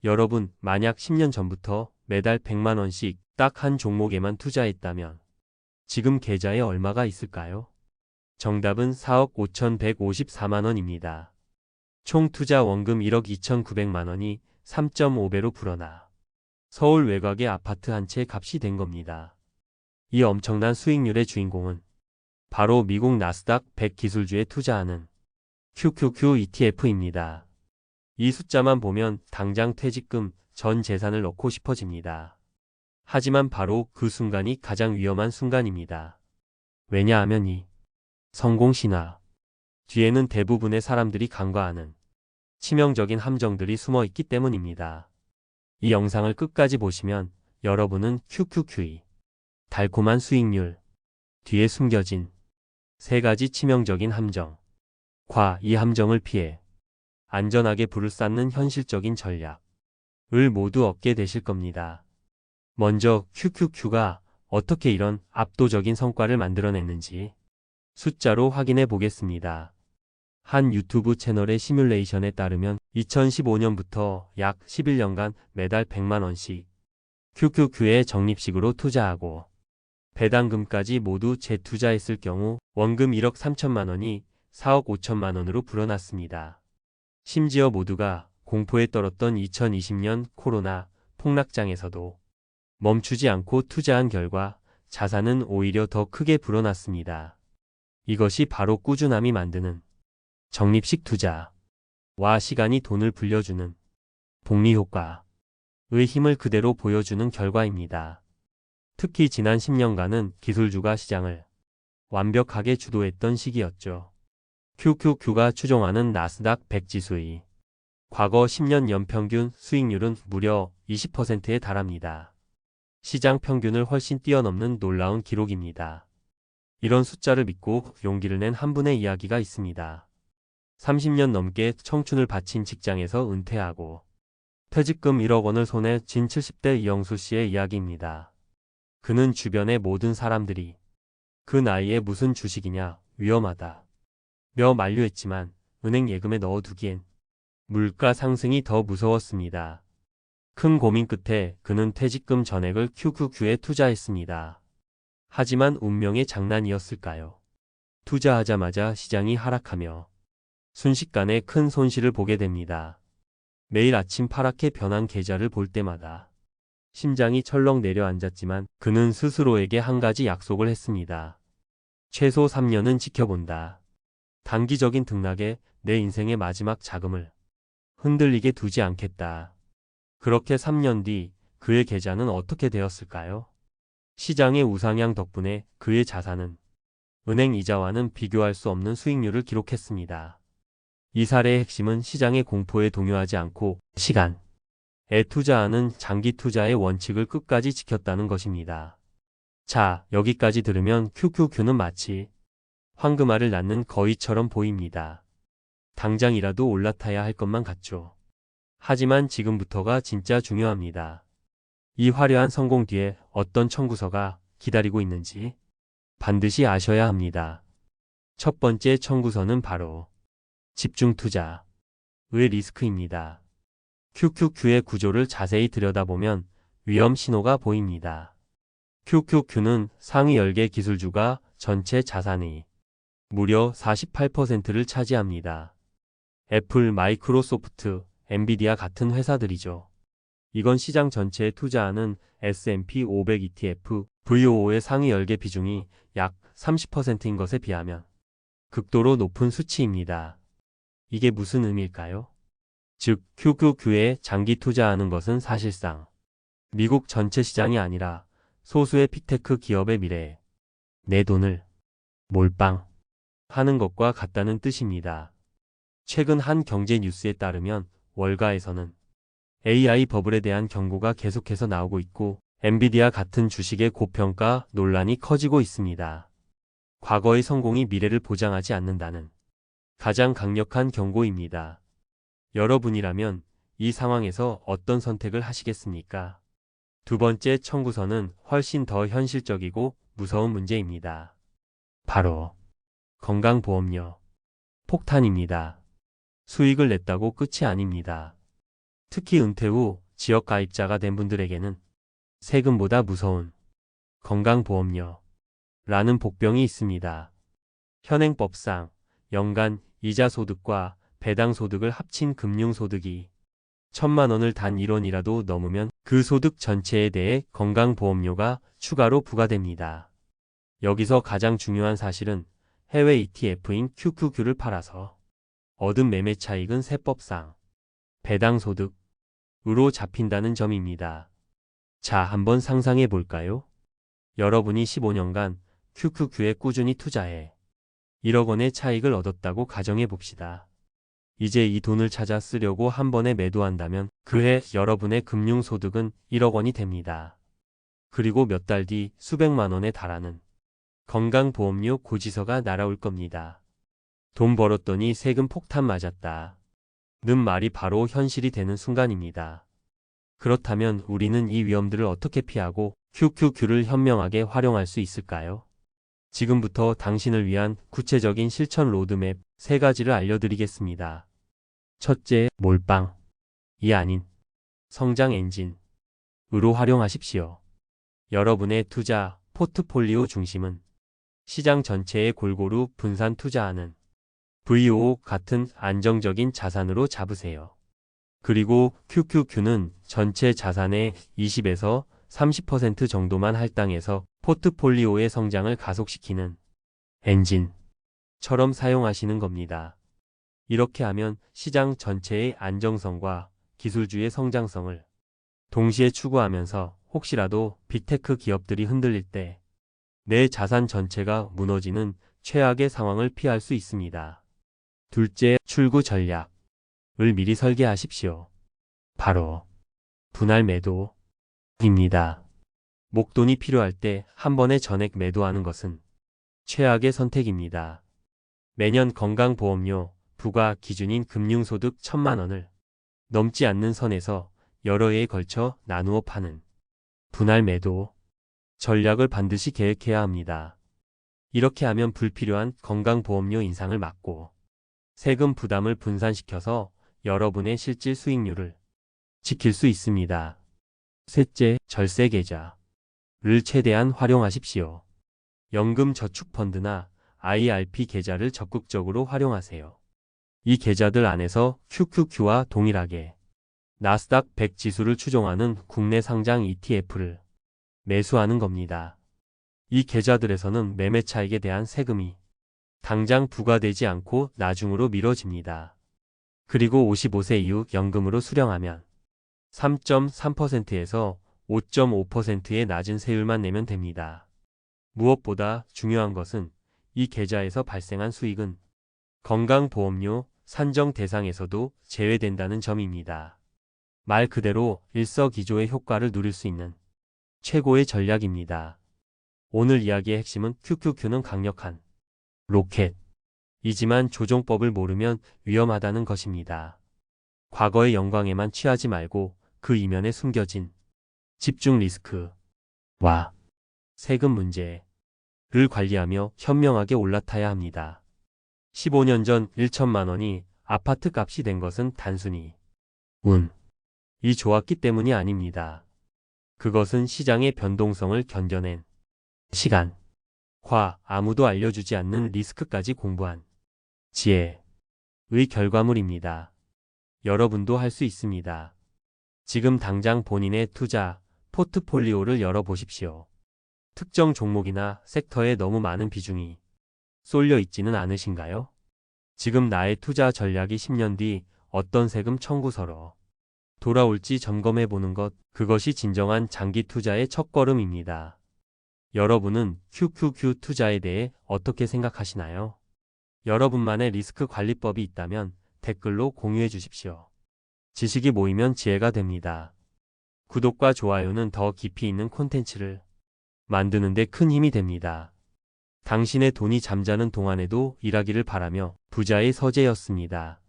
여러분, 만약 10년 전부터 매달 100만 원씩 딱 한 종목에만 투자했다면 지금 계좌에 얼마가 있을까요? 정답은 4억 5,154만 원입니다. 총 투자 원금 1억 2,900만 원이 3.5배로 불어나 서울 외곽의 아파트 한 채 값이 된 겁니다. 이 엄청난 수익률의 주인공은 바로 미국 나스닥 100 기술주에 투자하는 QQQ ETF입니다. 이 숫자만 보면 당장 퇴직금 전 재산을 넣고 싶어집니다. 하지만 바로 그 순간이 가장 위험한 순간입니다. 왜냐하면 이 성공 신화 뒤에는 대부분의 사람들이 간과하는 치명적인 함정들이 숨어 있기 때문입니다. 이 영상을 끝까지 보시면 여러분은 QQQ의 달콤한 수익률 뒤에 숨겨진 세 가지 치명적인 함정, 이 함정을 피해 안전하게 부를 쌓는 현실적인 전략을 모두 얻게 되실 겁니다. 먼저 QQQ가 어떻게 이런 압도적인 성과를 만들어냈는지 숫자로 확인해 보겠습니다. 한 유튜브 채널의 시뮬레이션에 따르면 2015년부터 약 11년간 매달 100만 원씩 QQQ에 적립식으로 투자하고 배당금까지 모두 재투자했을 경우 원금 1억 3천만 원이 4억 5천만 원으로 불어났습니다. 심지어 모두가 공포에 떨었던 2020년 코로나 폭락장에서도 멈추지 않고 투자한 결과 자산은 오히려 더 크게 불어났습니다. 이것이 바로 꾸준함이 만드는 적립식 투자와 시간이 돈을 불려주는 복리효과의 힘을 그대로 보여주는 결과입니다. 특히 지난 10년간은 기술주가 시장을 완벽하게 주도했던 시기였죠. QQQ가 추종하는 나스닥 100 지수의 과거 10년 연평균 수익률은 무려 20%에 달합니다. 시장 평균을 훨씬 뛰어넘는 놀라운 기록입니다. 이런 숫자를 믿고 용기를 낸 한 분의 이야기가 있습니다. 30년 넘게 청춘을 바친 직장에서 은퇴하고 퇴직금 1억 원을 손에 쥔 70대 이영수 씨의 이야기입니다. 그는 주변의 모든 사람들이 그 나이에 무슨 주식이냐, 위험하다 며 만류했지만 은행 예금에 넣어두기엔 물가 상승이 더 무서웠습니다. 큰 고민 끝에 그는 퇴직금 전액을 QQQ에 투자했습니다. 하지만 운명의 장난이었을까요? 투자하자마자 시장이 하락하며 순식간에 큰 손실을 보게 됩니다. 매일 아침 파랗게 변한 계좌를 볼 때마다 심장이 철렁 내려앉았지만 그는 스스로에게 한 가지 약속을 했습니다. 최소 3년은 지켜본다. 단기적인 등락에 내 인생의 마지막 자금을 흔들리게 두지 않겠다. 그렇게 3년 뒤 그의 계좌는 어떻게 되었을까요? 시장의 우상향 덕분에 그의 자산은 은행 이자와는 비교할 수 없는 수익률을 기록했습니다. 이 사례의 핵심은 시장의 공포에 동요하지 않고 시간에 투자하는 장기 투자의 원칙을 끝까지 지켰다는 것입니다. 자, 여기까지 들으면 QQQ는 마치 황금알을 낳는 거위처럼 보입니다. 당장이라도 올라타야 할 것만 같죠. 하지만 지금부터가 진짜 중요합니다. 이 화려한 성공 뒤에 어떤 청구서가 기다리고 있는지 반드시 아셔야 합니다. 첫 번째 청구서는 바로 집중 투자의 리스크입니다. QQQ의 구조를 자세히 들여다보면 위험 신호가 보입니다. QQQ는 상위 10개 기술주가 전체 자산의 무려 48%를 차지합니다. 애플, 마이크로소프트, 엔비디아 같은 회사들이죠. 이건 시장 전체에 투자하는 S&P 500 ETF, VOO의 상위 10개 비중이 약 30%인 것에 비하면 극도로 높은 수치입니다. 이게 무슨 의미일까요? 즉, QQQ에 장기 투자하는 것은 사실상 미국 전체 시장이 아니라 소수의 빅테크 기업의 미래에 내 돈을 몰빵 하는 것과 같다는 뜻입니다. 최근 한 경제 뉴스에 따르면 월가에서는 AI 버블에 대한 경고가 계속해서 나오고 있고 엔비디아 같은 주식의 고평가 논란이 커지고 있습니다. 과거의 성공이 미래를 보장하지 않는다는 가장 강력한 경고입니다. 여러분이라면 이 상황에서 어떤 선택을 하시겠습니까? 두 번째 청구서는 훨씬 더 현실적이고 무서운 문제입니다. 바로 건강보험료 폭탄입니다. 수익을 냈다고 끝이 아닙니다. 특히 은퇴 후 지역 가입자가 된 분들에게는 세금보다 무서운 건강보험료라는 복병이 있습니다. 현행법상 연간 이자 소득과 배당 소득을 합친 금융소득이 1,000만 원을 단 1원이라도 넘으면 그 소득 전체에 대해 건강보험료가 추가로 부과됩니다. 여기서 가장 중요한 사실은 해외 ETF인 QQQ를 팔아서 얻은 매매 차익은 세법상 배당 소득으로 잡힌다는 점입니다. 자, 한번 상상해 볼까요? 여러분이 15년간 QQQ에 꾸준히 투자해 1억 원의 차익을 얻었다고 가정해 봅시다. 이제 이 돈을 찾아 쓰려고 한 번에 매도한다면 그해 여러분의 금융소득은 1억 원이 됩니다. 그리고 몇 달 뒤 수백만 원에 달하는 건강보험료 고지서가 날아올 겁니다. 돈 벌었더니 세금 폭탄 맞았다 는 말이 바로 현실이 되는 순간입니다. 그렇다면 우리는 이 위험들을 어떻게 피하고 QQQ를 현명하게 활용할 수 있을까요? 지금부터 당신을 위한 구체적인 실천 로드맵 3가지를 알려드리겠습니다. 첫째, 몰빵이 아닌 성장 엔진으로 활용하십시오. 여러분의 투자 포트폴리오 중심은 시장 전체에 골고루 분산 투자하는 VOO 같은 안정적인 자산으로 잡으세요. 그리고 QQQ는 전체 자산의 20에서 30% 정도만 할당해서 포트폴리오의 성장을 가속시키는 엔진처럼 사용하시는 겁니다. 이렇게 하면 시장 전체의 안정성과 기술주의 성장성을 동시에 추구하면서 혹시라도 빅테크 기업들이 흔들릴 때 내 자산 전체가 무너지는 최악의 상황을 피할 수 있습니다. 둘째, 출구 전략을 미리 설계하십시오. 바로 분할 매도입니다. 목돈이 필요할 때 한 번에 전액 매도하는 것은 최악의 선택입니다. 매년 건강보험료 부과 기준인 금융소득 1,000만 원을 넘지 않는 선에서 여러 해에 걸쳐 나누어 파는 분할 매도 전략을 반드시 계획해야 합니다. 이렇게 하면 불필요한 건강보험료 인상을 막고 세금 부담을 분산시켜서 여러분의 실질 수익률을 지킬 수 있습니다. 셋째, 절세 계좌를 최대한 활용하십시오. 연금저축펀드나 IRP 계좌를 적극적으로 활용하세요. 이 계좌들 안에서 QQQ와 동일하게 나스닥 100 지수를 추종하는 국내 상장 ETF를 매수하는 겁니다. 이 계좌들에서는 매매 차익에 대한 세금이 당장 부과되지 않고 나중으로 미뤄집니다. 그리고 55세 이후 연금으로 수령하면 3.3%에서 5.5%의 낮은 세율만 내면 됩니다. 무엇보다 중요한 것은 이 계좌에서 발생한 수익은 건강보험료 산정 대상에서도 제외된다는 점입니다. 말 그대로 일석이조의 효과를 누릴 수 있는 최고의 전략입니다. 오늘 이야기의 핵심은 QQQ는 강력한 로켓이지만 조종법을 모르면 위험하다는 것입니다. 과거의 영광에만 취하지 말고 그 이면에 숨겨진 집중 리스크와 세금 문제를 관리하며 현명하게 올라타야 합니다. 15년 전 1,000만 원이 아파트 값이 된 것은 단순히 운이 좋았기 때문이 아닙니다. 그것은 시장의 변동성을 견뎌낸 시간과 아무도 알려주지 않는 리스크까지 공부한 지혜의 결과물입니다. 여러분도 할 수 있습니다. 지금 당장 본인의 투자 포트폴리오를 열어보십시오. 특정 종목이나 섹터에 너무 많은 비중이 쏠려 있지는 않으신가요? 지금 나의 투자 전략이 10년 뒤 어떤 세금 청구서로 돌아올지 점검해 보는 것, 그것이 진정한 장기 투자의 첫걸음입니다. 여러분은 QQQ 투자에 대해 어떻게 생각하시나요? 여러분만의 리스크 관리법이 있다면 댓글로 공유해 주십시오. 지식이 모이면 지혜가 됩니다. 구독과 좋아요는 더 깊이 있는 콘텐츠를 만드는 데 큰 힘이 됩니다. 당신의 돈이 잠자는 동안에도 일하기를 바라며 부자의 서재였습니다.